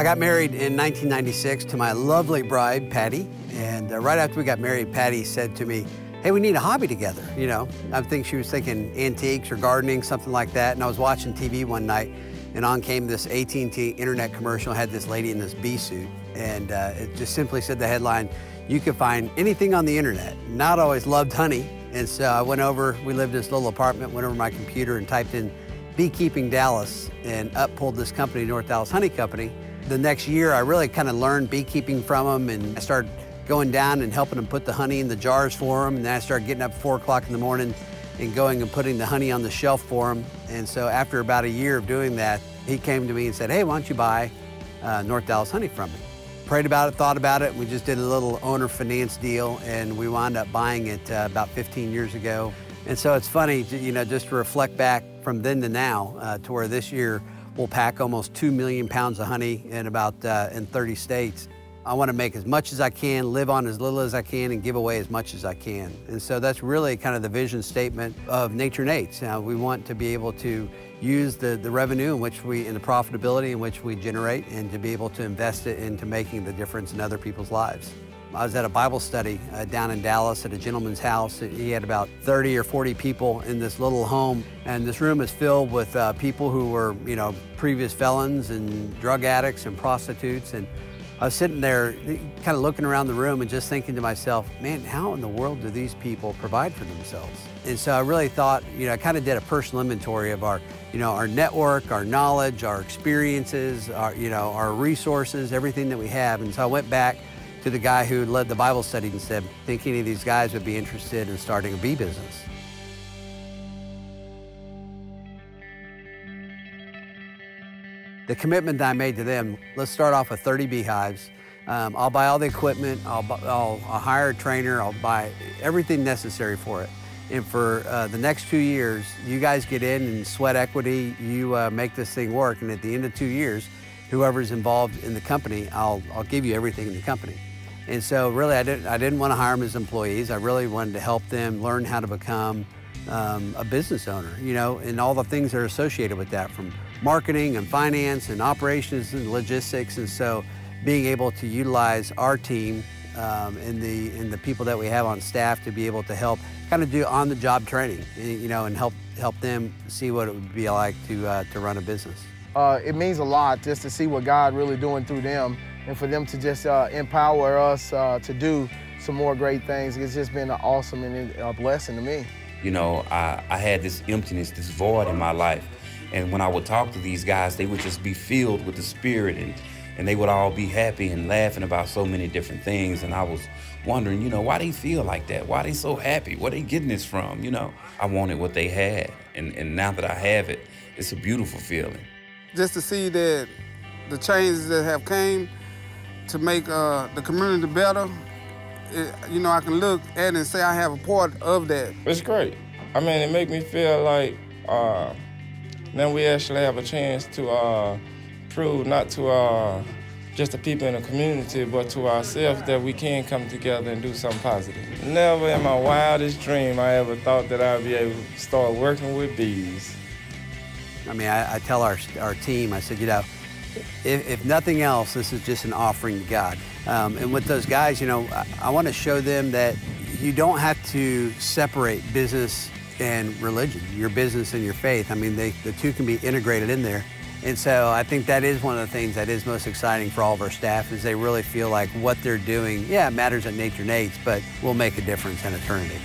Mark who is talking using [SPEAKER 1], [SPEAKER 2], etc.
[SPEAKER 1] I got married in 1996 to my lovely bride, Patty. And right after we got married, Patty said to me, hey, we need a hobby together. You know, I think she was thinking antiques or gardening, something like that. And I was watching TV one night, and on came this AT&T internet commercial, had this lady in this bee suit. And it just simply said the headline, you can find anything on the internet. Not always loved honey. And so I went over, we lived in this little apartment, went over my computer and typed in beekeeping Dallas, and up pulled this company, North Dallas Honey Company. The next year, I really kind of learned beekeeping from them, and I started going down and helping them put the honey in the jars for them. And then I started getting up at 4 o'clock in the morning and going and putting the honey on the shelf for them. And so after about a year of doing that, he came to me and said, hey, why don't you buy North Dallas Honey from me? Prayed about it, thought about it. We just did a little owner finance deal, and we wound up buying it about 15 years ago. And so it's funny, you know, just to reflect back from then to now, to where this year we'll pack almost 2 million pounds of honey in about in 30 states. I want to make as much as I can, live on as little as I can, and give away as much as I can. And so that's really kind of the vision statement of Nature Nate's. We want to be able to use the revenue and the profitability in which we generate, and to be able to invest it into making the difference in other people's lives. I was at a Bible study down in Dallas at a gentleman's house. He had about 30 or 40 people in this little home, and this room is filled with people who were, you know, previous felons and drug addicts and prostitutes. And I was sitting there kind of looking around the room and just thinking to myself, man, how in the world do these people provide for themselves? And so I really thought, you know, I kind of did a personal inventory of our, you know, our network, our knowledge, our experiences, our, you know, our resources, everything that we have. And so I went back to the guy who led the Bible study and said, I think any of these guys would be interested in starting a bee business. The commitment that I made to them, let's start off with 30 beehives. I'll buy all the equipment, I'll hire a trainer, I'll buy everything necessary for it. And for the next 2 years, you guys get in and sweat equity, you make this thing work, and at the end of 2 years, whoever's involved in the company, I'll give you everything in the company. And so really, I didn't want to hire them as employees. I really wanted to help them learn how to become a business owner, you know, and all the things that are associated with that, from marketing and finance and operations and logistics. And so being able to utilize our team and the people that we have on staff to be able to help kind of do on-the-job training, you know, and help them see what it would be like to run a business.
[SPEAKER 2] It means a lot just to see what God really doing through them, and for them to just empower us to do some more great things. It's just been awesome and a blessing to me.
[SPEAKER 3] You know, I had this emptiness, this void in my life. And when I would talk to these guys, they would just be filled with the Spirit, and they would all be happy and laughing about so many different things. And I was wondering, you know, why they feel like that? Why they so happy? Where they getting this from? You know, I wanted what they had. And now that I have it, it's a beautiful feeling.
[SPEAKER 4] Just to see that the changes that have came to make the community better, you know, I can look at it and say I have a part of that.
[SPEAKER 5] It's great. I mean, it makes me feel like now we actually have a chance to prove not to just the people in the community, but to ourselves that we can come together and do something positive. Never in my wildest dream I ever thought that I'd be able to start working with bees.
[SPEAKER 1] I mean, I tell our team, I said, you know, if nothing else, this is just an offering to God. And with those guys, you know, I want to show them that you don't have to separate business and religion, your business and your faith. I mean, the two can be integrated in there. And so I think that is one of the things that is most exciting for all of our staff, is they really feel like what they're doing, yeah, it matters at Nature Nate's, but will make a difference in eternity.